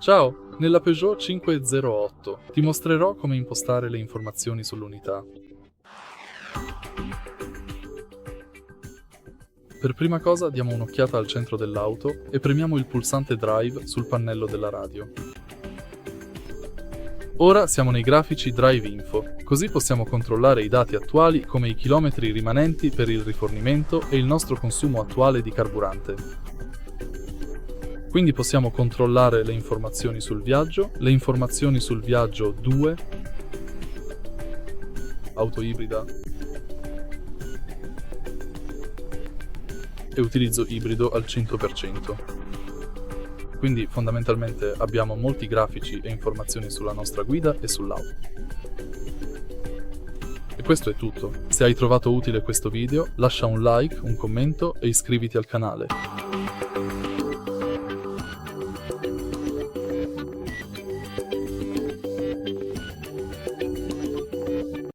Ciao, nella Peugeot 508 ti mostrerò come impostare le informazioni sull'unità. Per prima cosa diamo un'occhiata al centro dell'auto e premiamo il pulsante Drive sul pannello della radio. Ora siamo nei grafici Drive Info, così possiamo controllare i dati attuali come i chilometri rimanenti per il rifornimento e il nostro consumo attuale di carburante. Quindi possiamo controllare le informazioni sul viaggio, le informazioni sul Viaggio 2, auto ibrida e utilizzo ibrido al 100%. Quindi fondamentalmente abbiamo molti grafici e informazioni sulla nostra guida e sull'auto. E questo è tutto. Se hai trovato utile questo video, lascia un like, un commento e iscriviti al canale.